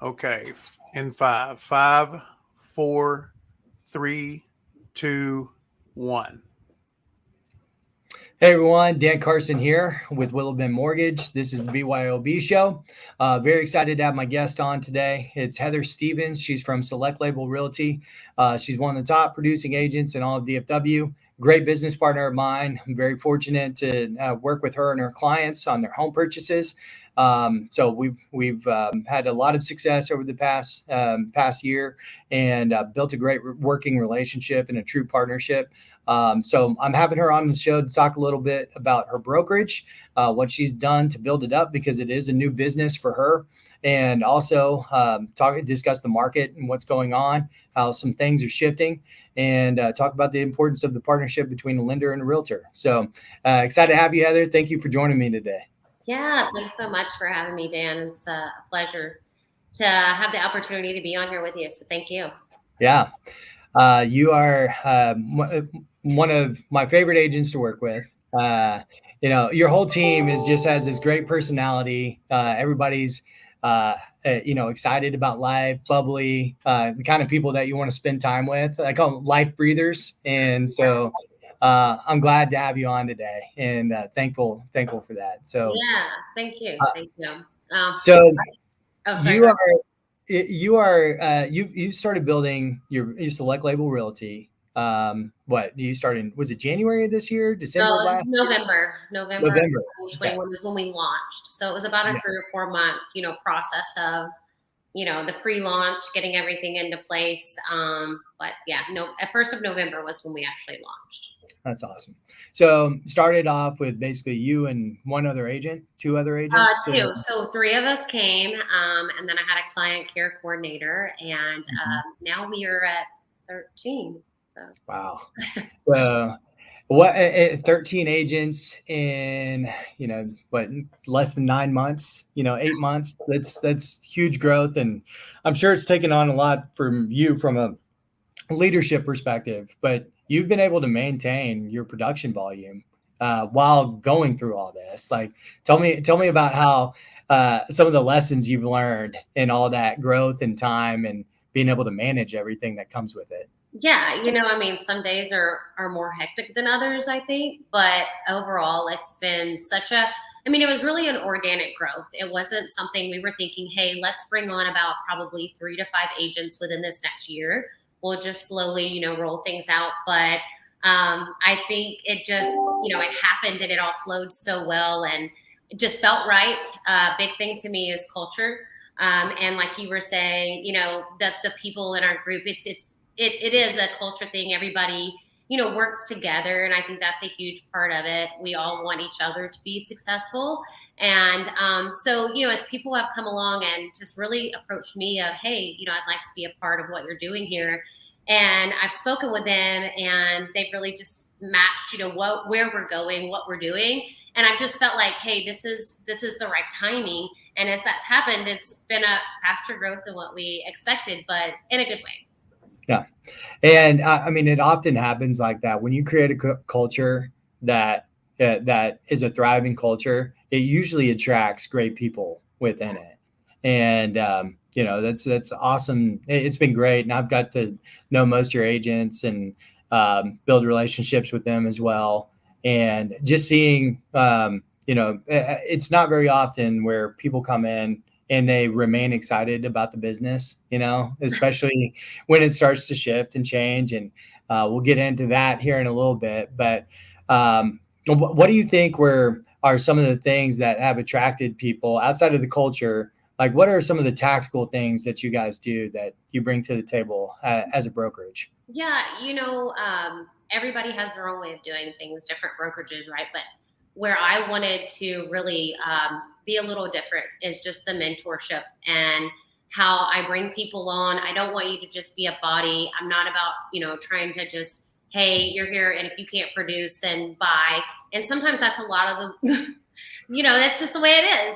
Okay. In five, four, three, two, one. Hey everyone, Dan Carson here with Willow Mortgage. This is the B.Y.O.B show. Very excited to have my guest on today. It's Heather Stevens. She's from Select Label Realty. She's one of the top producing agents in all of DFW. Great business partner of mine. I'm very fortunate to work with her and her clients on their home purchases. So we've had a lot of success over the past year and built a great working relationship and a true partnership. So I'm having her on the show to talk a little bit about her brokerage, what she's done to build it up because it is a new business for her, and also discuss the market and what's going on, how some things are shifting, and talk about the importance of the partnership between a lender and a realtor. So excited to have you, Heather. Thank you for joining me today. Yeah, thanks so much for having me, Dan. It's a pleasure to have the opportunity to be on here with you. So thank you. Yeah. You are one of my favorite agents to work with. Your whole team has this great personality. Everybody's, excited about life, bubbly, the kind of people that you want to spend time with. I call them life breathers. And so I'm glad to have you on today and thankful for that. So yeah, thank you. Thank you. You started building your Select Label Realty. You started? Was it January of this year? December? November 2021 is when we launched. So it was about a 3 or 4 month, process of, the pre-launch, getting everything into place. But yeah, at 1st of November was when we actually launched. That's awesome. So started off with basically you and one other agent, 2 other agents? 2. So 3 of us came, and then I had a client care coordinator, and now we are at 13. So wow. So what 13 agents in, less than 9 months, 8 months. That's huge growth. And I'm sure it's taken on a lot from you from a leadership perspective, but you've been able to maintain your production volume while going through all this. Like, tell me about how some of the lessons you've learned in all that growth and time and being able to manage everything that comes with it. Yeah, some days are more hectic than others, I think, but overall it's been it was really an organic growth. It wasn't something we were thinking, hey, let's bring on about probably 3 to 5 agents within this next year. We'll just slowly, roll things out. But I think it just, it happened and it all flowed so well and it just felt right. Big thing to me is culture. And like you were saying, the people in our group, it is a culture thing. Everybody, works together. And I think that's a huge part of it. We all want each other to be successful. And so, as people have come along and just really approached me of, hey, I'd like to be a part of what you're doing here. And I've spoken with them and they've really just matched, where we're going, what we're doing. And I've just felt like, hey, this is the right timing. And as that's happened, it's been a faster growth than what we expected, but in a good way. Yeah. And it often happens like that when you create a culture that is a thriving culture, it usually attracts great people within it. And, that's awesome. It's been great. And I've got to know most of your agents and build relationships with them as well. And just seeing, it's not very often where people come in and they remain excited about the business, especially when it starts to shift and change. And we'll get into that here in a little bit. But what do you think are some of the things that have attracted people outside of the culture? Like, what are some of the tactical things that you guys do that you bring to the table as a brokerage? Yeah, everybody has their own way of doing things, different brokerages, right? But where I wanted to really be a little different is just the mentorship and how I bring people on. I don't want you to just be a body. I'm not about, trying to just, hey, you're here and if you can't produce, then bye. And sometimes that's a lot of the, that's just the way it is.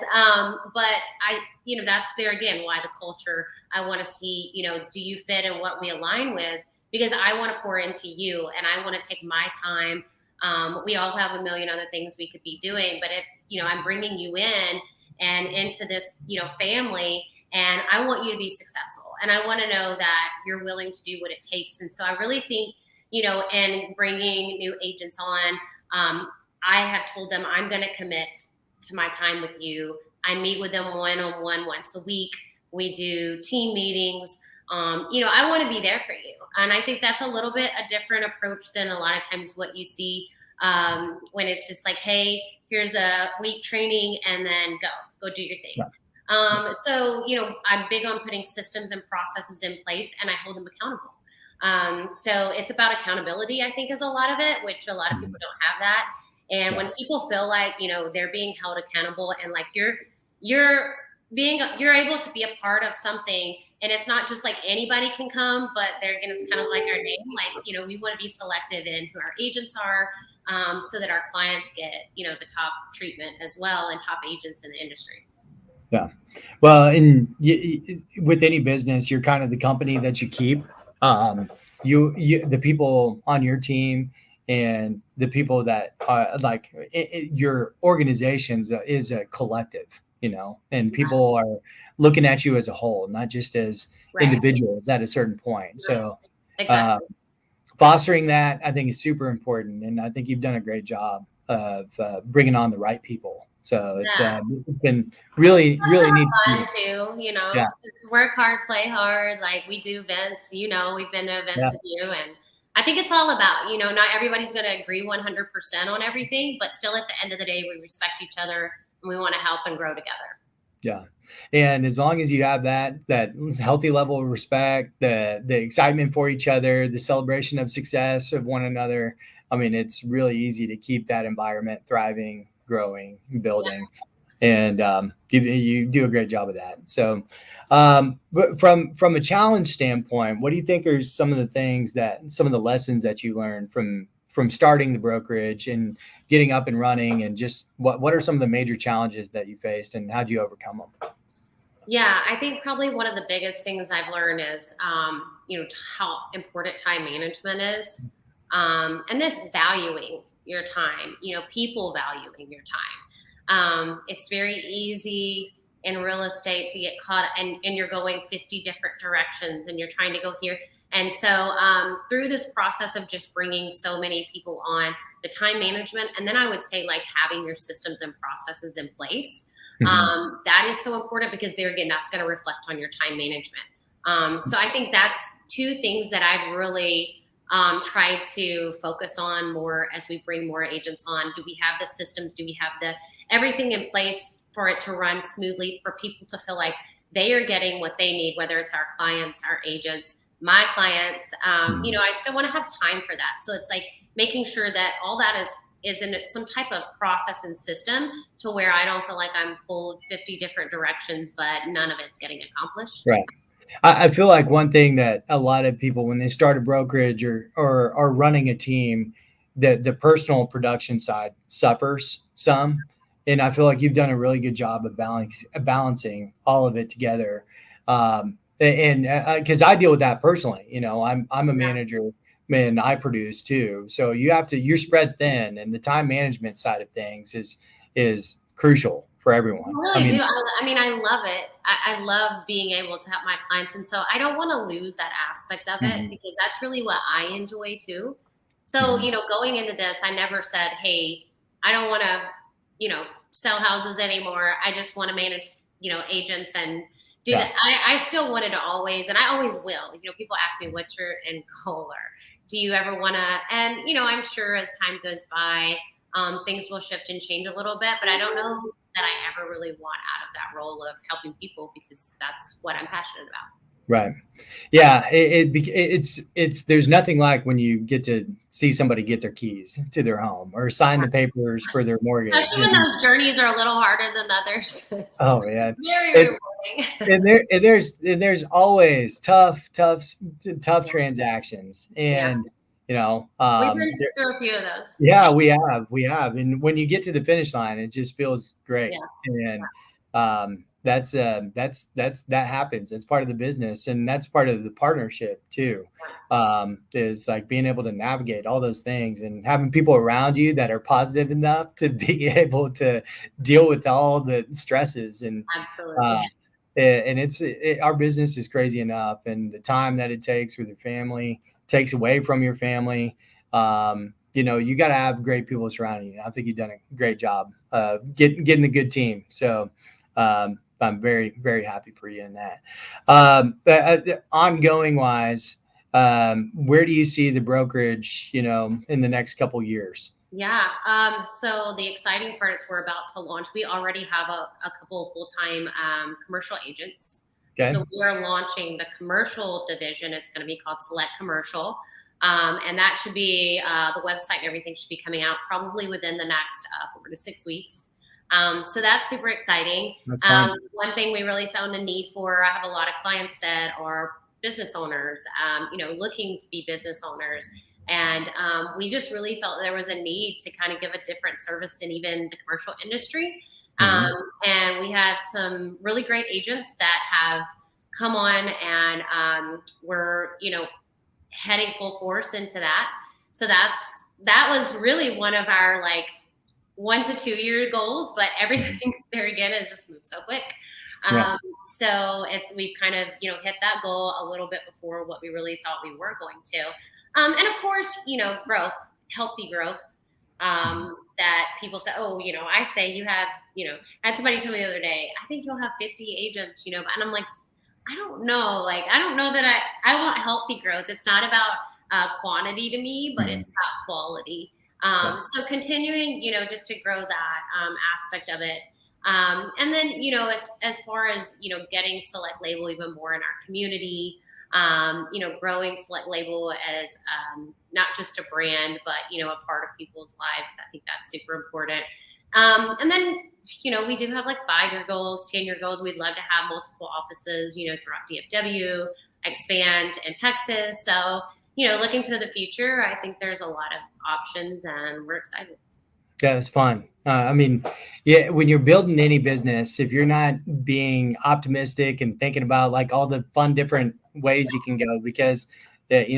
But that's there again, why the culture, I want to see, do you fit in what we align with? Because I want to pour into you and I want to take my time. We all have a million other things we could be doing, but if, I'm bringing you in and into this, family, and I want you to be successful. And I want to know that you're willing to do what it takes. And so I really think, in bringing new agents on, I have told them I'm going to commit to my time with you. I meet with them one-on-one once a week. We do team meetings. I want to be there for you. And I think that's a little bit a different approach than a lot of times what you see when it's just like, hey, here's a week training and then go do your thing. Yeah. So, I'm big on putting systems and processes in place, and I hold them accountable. So it's about accountability, I think, is a lot of it, which a lot of people don't have that. And when people feel like, they're being held accountable and like you're able to be a part of something, and it's not just like anybody can come, but it's kind of like our name. Like, we want to be selective in who our agents are, so that our clients get, the top treatment as well, and top agents in the industry. Yeah. Well, with any business, you're kind of the company that you keep. The people on your team and the people that are like your organizations is a collective, and people are looking at you as a whole, not just as individuals at a certain point. So fostering that, I think, is super important. And I think you've done a great job of bringing on the right people. So it's been really neat. Fun too, It's work hard, play hard. Like we do events, we've been to events with you, and I think it's all about, not everybody's going to agree 100% on everything, but still at the end of the day, we respect each other and we want to help and grow together. Yeah. And as long as you have that healthy level of respect, the excitement for each other, the celebration of success of one another, I mean, it's really easy to keep that environment thriving, growing, building. And you do a great job of that. So but from a challenge standpoint, what do you think are some of the lessons that you learned from starting the brokerage and getting up and running, and just what are some of the major challenges that you faced and how'd you overcome them? Yeah, I think probably one of the biggest things I've learned is, how important time management is, and this valuing your time, people valuing your time. It's very easy in real estate to get caught and you're going 50 different directions and you're trying to go here. And so through this process of just bringing so many people on, the time management, and then I would say like having your systems and processes in place, that is so important, because there again, that's going to reflect on your time management. So I think that's two things that I've really tried to focus on more as we bring more agents on. Do we have the systems? Do we have everything in place for it to run smoothly, for people to feel like they are getting what they need, whether it's our clients, our agents, my clients, I still want to have time for that. So it's like making sure that all that is in some type of process and system, to where I don't feel like I'm pulled 50 different directions, but none of it's getting accomplished. Right. I feel like one thing that a lot of people, when they start a brokerage or are running a team, the personal production side suffers some. And I feel like you've done a really good job of balancing all of it together. And because I deal with that personally, I'm a manager and I produce too. So you're spread thin, and the time management side of things is crucial for everyone. I really do. I love it. I love being able to help my clients. And so I don't want to lose that aspect of it, because that's really what I enjoy too. So, going into this, I never said, hey, I don't want to, sell houses anymore. I just want to manage, agents and do that. I still wanted to always, and I always will, people ask me, what's your end goal, or do you ever want to, and, I'm sure as time goes by, things will shift and change a little bit, but I don't know that I ever really want out of that role of helping people, because that's what I'm passionate about. Right. Yeah. It's there's nothing like when you get to see somebody get their keys to their home or sign the papers for their mortgage. Especially when those journeys are a little harder than others. Oh yeah. Very rewarding. And there's always tough transactions. And we've been through a few of those. Yeah, we have. And when you get to the finish line, it just feels great. Yeah. And that happens. It's part of the business, and that's part of the partnership too. Is like being able to navigate all those things and having people around you that are positive enough to be able to deal with all the stresses. And absolutely. And our business is crazy enough, and the time that it takes with your family takes away from your family. You got to have great people surrounding you. I think you've done a great job getting a good team. So I'm very, very happy for you in that. Ongoing wise, where do you see the brokerage, in the next couple years? Yeah. So the exciting part is we're about to launch. We already have a couple of full-time commercial agents. Okay. So we are launching the commercial division. It's going to be called Select Commercial. And that should be the website and everything should be coming out probably within the next 4 to 6 weeks. So that's super exciting. That's fine. One thing we really found a need for, I have a lot of clients that are business owners, looking to be business owners. And we just really felt there was a need to kind of give a different service in even the commercial industry. And we have some really great agents that have come on and we're, heading full force into that. So that was really one of our 1 to 2 year goals, but everything there again has just moved so quick. So we've kind of, hit that goal a little bit before what we really thought we were going to. And of course, growth, healthy growth, that people say, I say you have, I had somebody tell me the other day, I think you'll have 50 agents, and I'm like, I don't know. I don't know that I want healthy growth. It's not about quantity to me, but it's about quality. So continuing, just to grow that aspect of it. And then, as far as, getting Select Label even more in our community, growing Select Label as not just a brand, but, a part of people's lives. I think that's super important. And then, we do have 5-year goals, 10-year goals. We'd love to have multiple offices, throughout DFW, expand in Texas. So, looking to the future, I think there's a lot of options and we're excited. Yeah, it's fun. When you're building any business, if you're not being optimistic and thinking about all the fun different ways you can go, because it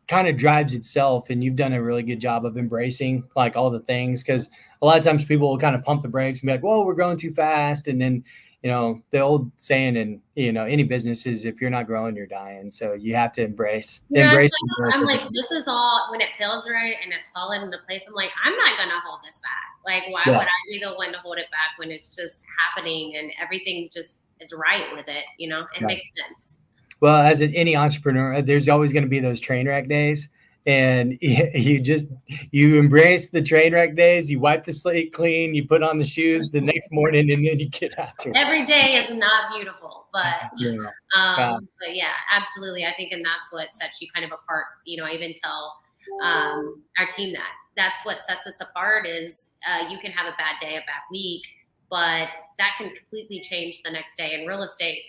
kind of drives itself, and you've done a really good job of embracing all the things, because a lot of times people will kind of pump the brakes and be like, whoa, we're going too fast. And then, the old saying in, any business is if you're not growing, you're dying. So you have to embrace. I'm like, this is all, when it feels right and it's falling into place, I'm like, I'm not going to hold this back. Why would I be the one to hold it back when it's just happening and everything just is right with it? It makes sense. Well, as any entrepreneur, there's always going to be those train wreck days, and you embrace the train wreck days. You wipe the slate clean, you put on the shoes the next morning, and then you get after it. Every day is not beautiful, but yeah, absolutely. I think, and that's what sets you kind of apart. I even tell our team that's what sets us apart is you can have a bad day, a bad week, but that can completely change the next day. In real estate,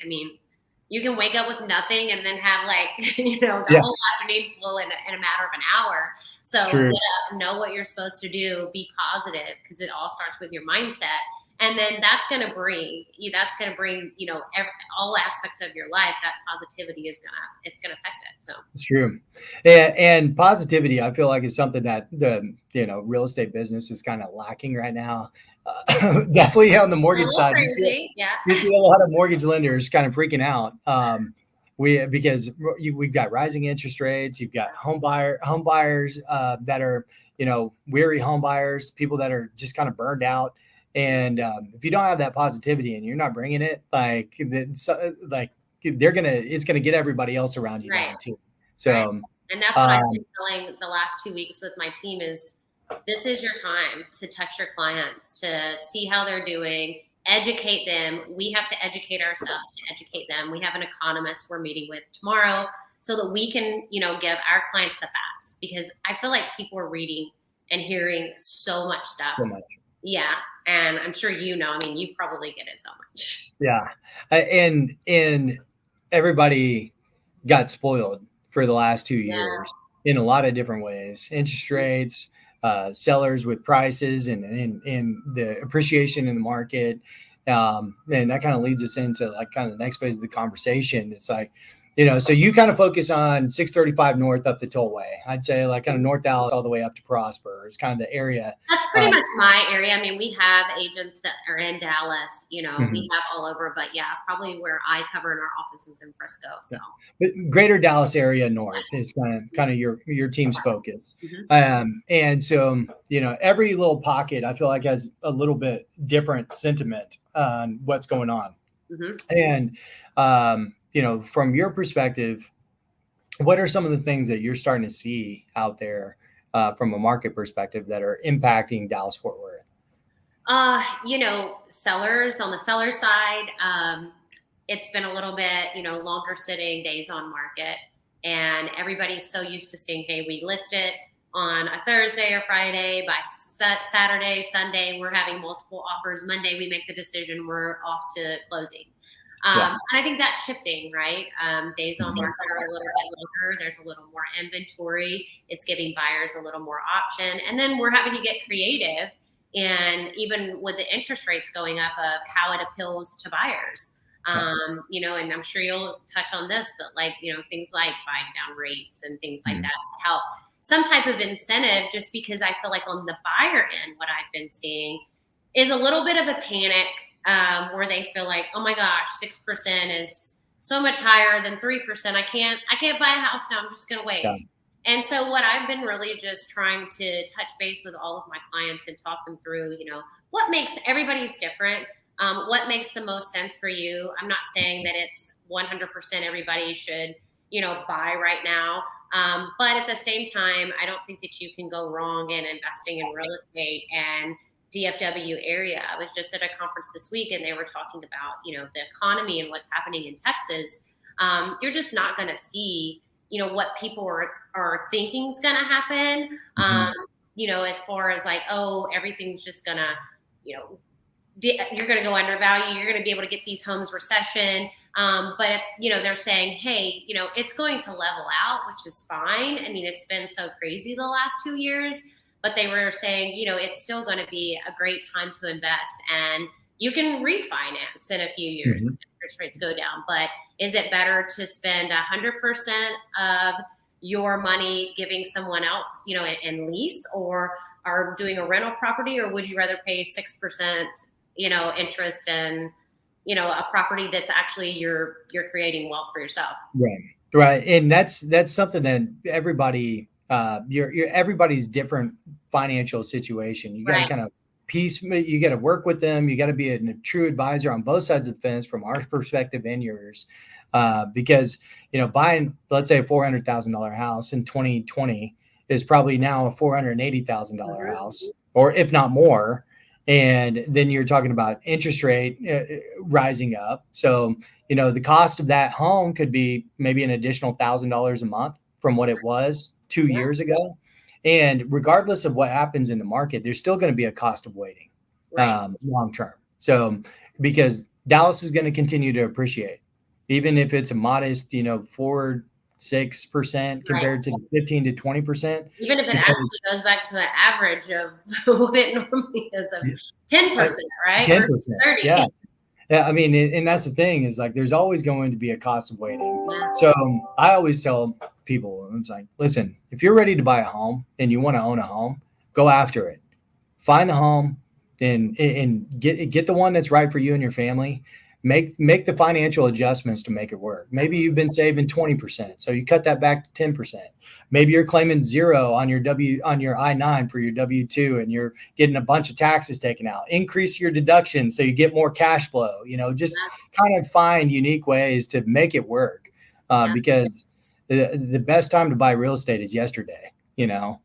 you can wake up with nothing and then have the whole afternoon full in a matter of an hour. So get up, know what you're supposed to do, be positive, because it all starts with your mindset. And then that's going to bring, all aspects of your life. That positivity it's going to affect it. So it's true. And positivity, I feel like, is something that the, real estate business is kind of lacking right now. Definitely on the mortgage side. You see a lot of mortgage lenders kind of freaking out. Because we've got rising interest rates. You've got home buyers that are, weary home buyers, people that are just kind of burned out. And if you don't have that positivity and you're not bringing it, it's gonna get everybody else around you down too. So, and that's what I've been telling the last 2 weeks with my team is, this is your time to touch your clients, to see how they're doing, educate them. We have to educate ourselves to educate them. We have an economist we're meeting with tomorrow so that we can, give our clients the facts, because I feel like people are reading and hearing so much stuff. So much. Yeah. And I'm sure, you probably get it so much. Yeah. And everybody got spoiled for the last 2 years in a lot of different ways. Interest rates, sellers with prices and the appreciation in the market. And that kind of leads us into kind of the next phase of the conversation. It's So you kind of focus on 635 north up the tollway. I'd say like kind of North Dallas all the way up to Prosper is kind of the area. That's pretty much my area. I mean, we have agents that are in Dallas, we have all over, but yeah, probably where I cover in our offices in Frisco. So but greater Dallas area north is kind of your team's focus. And so, every little pocket I feel like has a little bit different sentiment on what's going on. And, from your perspective, what are some of the things that you're starting to see out there from a market perspective that are impacting Dallas Fort Worth? Sellers on the seller side, it's been a little bit, longer sitting days on market, and everybody's so used to saying, hey, we list it on a Thursday or Friday, by Saturday, Sunday, we're having multiple offers. Monday, we make the decision, we're off to closing. And I think that's shifting, right? Days on market are a little bit longer. There's a little more inventory. It's giving buyers a little more option. And then we're having to get creative. And even with the interest rates going up, of how it appeals to buyers. And I'm sure you'll touch on this, but things like buying down rates and things like that to help some type of incentive, just because I feel like on the buyer end, what I've been seeing is a little bit of a panic where they feel like, oh my gosh, 6% is so much higher than 3%. I can't buy a house now. I'm just going to wait. Yeah. And so what I've been really just trying to touch base with all of my clients and talk them through, what makes everybody's different. What makes the most sense for you? I'm not saying that it's 100% everybody should, buy right now. But at the same time, I don't think that you can go wrong in investing in real estate and DFW area. I was just at a conference this week and they were talking about, the economy and what's happening in Texas. You're just not going to see, what people are thinking is going to happen. As far as like, oh, everything's just going to, you're going to go undervalue. You're going to be able to get these homes recession. But, they're saying, hey, it's going to level out, which is fine. I mean, it's been so crazy the last 2 years. But they were saying, it's still going to be a great time to invest, and you can refinance in a few years when interest rates go down. But is it better to spend 100% of your money giving someone else, in lease, or doing a rental property, or would you rather pay 6%, interest in, a property that's actually you're creating wealth for yourself? Right, and that's something that everybody. You're everybody's different financial situation. You got to kind of you got to work with them. You got to be a true advisor on both sides of the fence from our perspective and yours. Because, buying, let's say, a $400,000 house in 2020 is probably now a $480,000 house, or if not more. And then you're talking about interest rate rising up. So, the cost of that home could be maybe an additional $1,000 a month from what it was 2 years ago. And regardless of what happens in the market, there's still going to be a cost of waiting long term. So because Dallas is going to continue to appreciate, even if it's a modest, 4-6% compared to the 15 to 20%. Even if it actually goes back to an average of what it normally is of 10%, right? 10%. Yeah. Yeah, I mean, and that's the thing is like, there's always going to be a cost of waiting. Yeah. So I always tell people, I'm like, listen, if you're ready to buy a home and you want to own a home, go after it. Find the home and get the one that's right for you and your family. Make the financial adjustments to make it work. Maybe you've been saving 20%, so you cut that back to 10%. Maybe you're claiming 0 on your I-9 for your W-2, and you're getting a bunch of taxes taken out. Increase your deductions so you get more cash flow. Just kind of find unique ways to make it work. Because the best time to buy real estate is yesterday. There's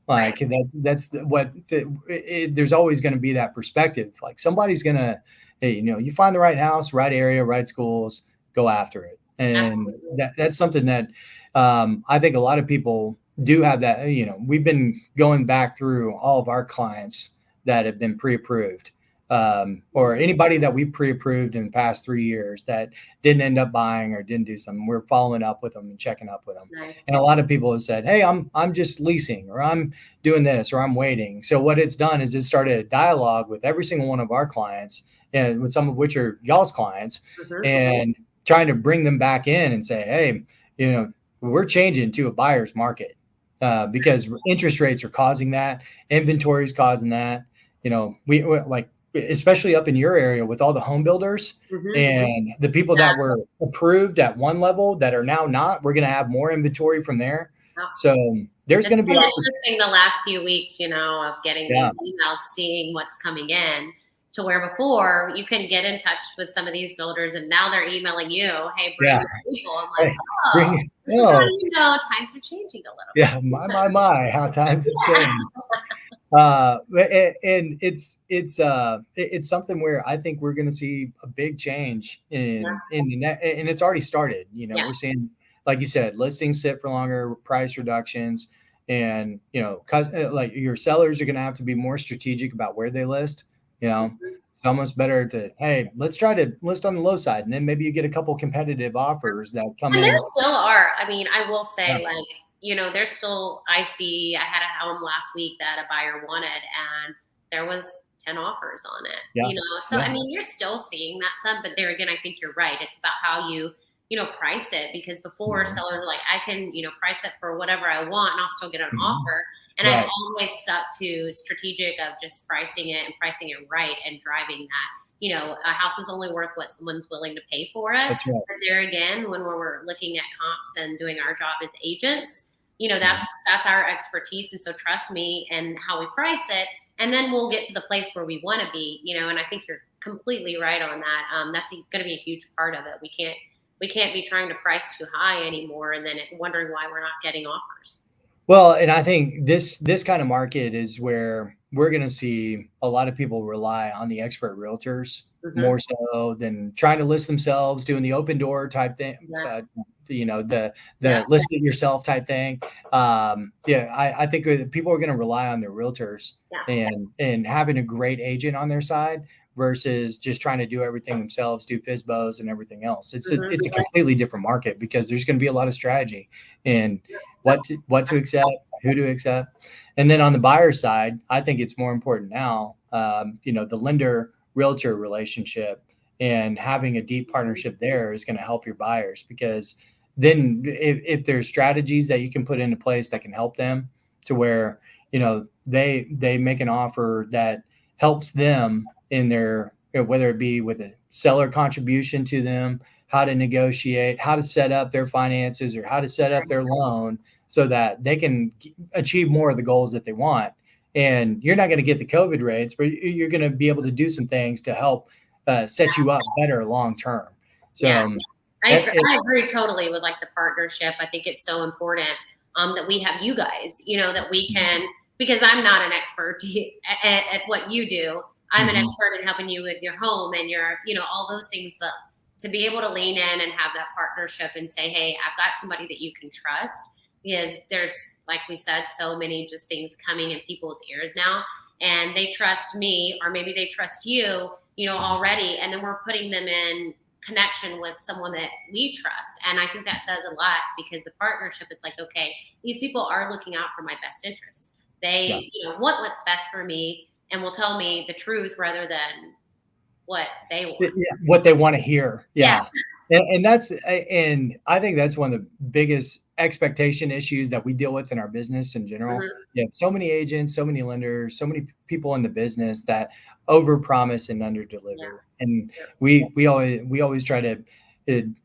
always going to be that perspective. Like somebody's going to. Hey, you find the right house, right area, right schools, go after it. And that's something that I think a lot of people do have that, we've been going back through all of our clients that have been pre-approved or anybody that we've pre-approved in the past 3 years that didn't end up buying or didn't do something. We're following up with them and checking up with them. Nice. And a lot of people have said, hey, I'm just leasing, or I'm doing this, or I'm waiting. So what it's done is it started a dialogue with every single one of our clients, and with some of which are y'all's clients, and trying to bring them back in and say, hey, we're changing to a buyer's market because interest rates are causing that, inventory is causing that. We like, especially up in your area with all the home builders and the people that were approved at one level that are now not. We're going to have more inventory from there. So there's going to be interesting the last few weeks, of getting these emails, seeing what's coming in, to where before you couldn't get in touch with some of these builders, and now they're emailing you, hey, bring people. I'm like, this is how you know times are changing a little bit. Yeah, my, how times have changed. And it's something where I think we're going to see a big change in that, and it's already started. We're seeing, like you said, listings sit for longer, price reductions, and like your sellers are going to have to be more strategic about where they list. It's almost better to, hey, let's try to list on the low side, and then maybe you get a couple competitive offers that come in. And there still are. I mean, I will say, there's still, I had a home last week that a buyer wanted, and there was 10 offers on it, so, I mean, you're still seeing that some, but there again, I think you're right. It's about how you price it, because before sellers were like, I can, price it for whatever I want and I'll still get an offer. And I've always stuck to strategic of just pricing it right and driving that. A house is only worth what someone's willing to pay for it. That's right. But there again, when we're looking at comps and doing our job as agents, that's our expertise. And so trust me and how we price it. And then we'll get to the place where we want to be, and I think you're completely right on that. That's going to be a huge part of it. We can't be trying to price too high anymore and then wondering why we're not getting offers. Well, and I think this kind of market is where we're going to see a lot of people rely on the expert realtors more so than trying to list themselves, doing the open door type thing, the list it yourself type thing. I think people are going to rely on their realtors and having a great agent on their side versus just trying to do everything themselves, do FSBOs and everything else. It's a completely different market because there's going to be a lot of strategy and what to accept, who to accept. And then on the buyer side, I think it's more important now, the lender realtor relationship and having a deep partnership there is going to help your buyers, because then if there's strategies that you can put into place that can help them to where, they make an offer that helps them in their, whether it be with a seller contribution to them, how to negotiate, how to set up their finances or how to set up their loan so that they can achieve more of the goals that they want. And you're not going to get the COVID rates, but you're going to be able to do some things to help set you up better long term. So I agree totally with like the partnership. I think it's so important that we have you guys, that we can, because I'm not an expert at what you do. I'm an expert in helping you with your home and your, all those things, but to be able to lean in and have that partnership and say, hey, I've got somebody that you can trust, because there's, like we said, so many just things coming in people's ears now, and they trust me, or maybe they trust you, already. And then we're putting them in connection with someone that we trust. And I think that says a lot, because the partnership, it's like, okay, these people are looking out for my best interests. They, want what's best for me and will tell me the truth rather than what they want. What they want to hear. Yeah. And I think that's one of the biggest expectation issues that we deal with in our business in general. You have so many agents, so many lenders, so many people in the business that overpromise and underdeliver. And we always try to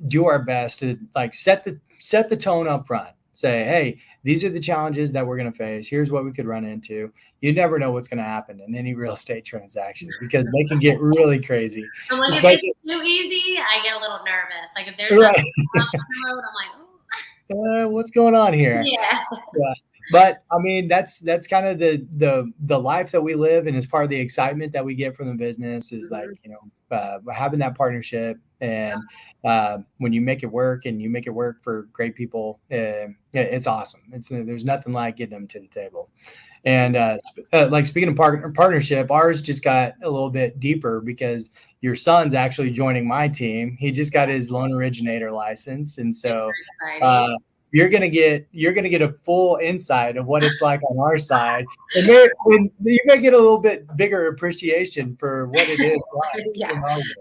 do our best to like set the tone up front. Say, hey, these are the challenges that we're going to face. Here's what we could run into. You never know what's going to happen in any real estate transaction because they can get really crazy. And when it gets too easy, I get a little nervous. Like if there's nothing on the road, I'm like, what's going on here? Yeah. But I mean, that's kind of the life that we live, and it's part of the excitement that we get from the business is like, having that partnership. And when you make it work and you make it work for great people, it's awesome. There's nothing like getting them to the table. And like speaking of partnership, ours just got a little bit deeper because your son's actually joining my team. He just got his loan originator license, and so you're gonna get a full insight of what it's like on our side, and you may get a little bit bigger appreciation for what it is.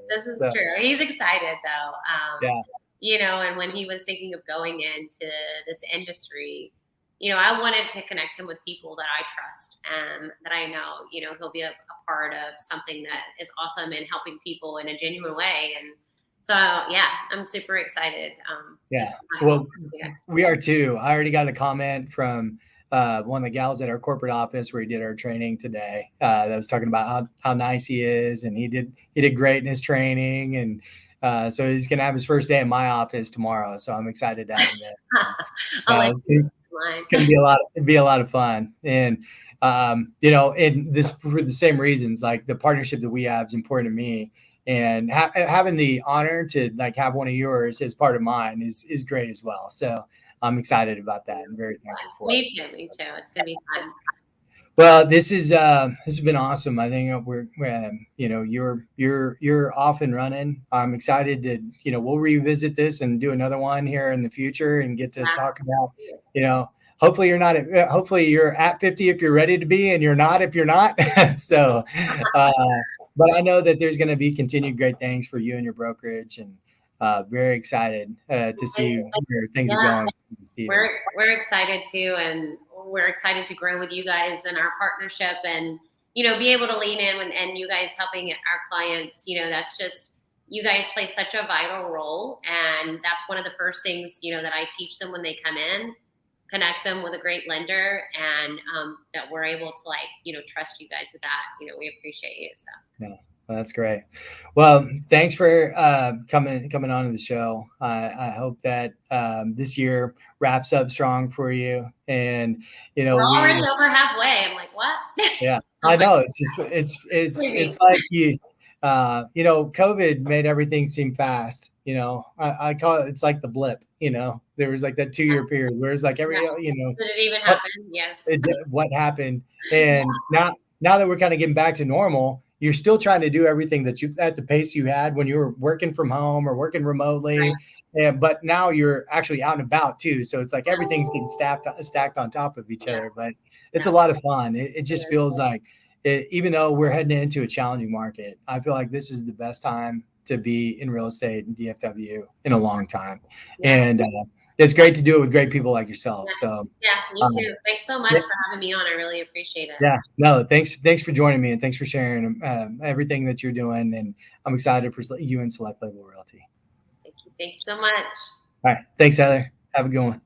This is true. He's excited though. and when he was thinking of going into this industry, I wanted to connect him with people that I trust and that I know, he'll be a part of something that is awesome in helping people in a genuine way. And so, yeah, I'm super excited. Yeah, well, we are too. I already got a comment from one of the gals at our corporate office where he did our training today. That was talking about how nice he is, and he did great in his training, and so he's gonna have his first day in my office tomorrow. So I'm excited to have him there. It's gonna be a lot of fun, and and this for the same reasons. Like the partnership that we have is important to me. And having the honor to like have one of yours as part of mine is great as well. So I'm excited about that. I'm very thankful for it. Me too. It's gonna be fun. Well, this has been awesome. I think we're you're off and running. I'm excited to we'll revisit this and do another one here in the future and get to talk about hopefully you're at 50 if you're ready to be, and you're not if you're not. So. But I know that there's going to be continued great things for you and your brokerage, and very excited to see where things are going. We're excited too, and we're excited to grow with you guys and our partnership, and be able to lean in and you guys helping our clients. That's just, you guys play such a vital role, and that's one of the first things that I teach them when they come in. Connect them with a great lender, and that we're able to trust you guys with that. We appreciate you. So yeah, well, that's great. Well, thanks for coming on to the show. I hope that this year wraps up strong for you. And we're already over halfway. I'm like, what? Yeah, I know. It's like you. COVID made everything seem fast. I call it's like the blip. There was like that 2-year period where it's like Did it even happen? Yes. What happened? And now that we're kind of getting back to normal, you're still trying to do everything that you at the pace you had when you were working from home or working remotely. Right. But now you're actually out and about too. So it's like everything's getting stacked on top of each other. But it's a lot of fun. It just feels like, even though we're heading into a challenging market, I feel like this is the best time to be in real estate in DFW in a long time. And it's great to do it with great people like yourself. So me too. Thanks so much for having me on. I really appreciate it. Yeah, no, thanks for joining me, and thanks for sharing everything that you're doing. And I'm excited for you and Select Label Realty. Thank you so much. All right. Thanks, Heather. Have a good one.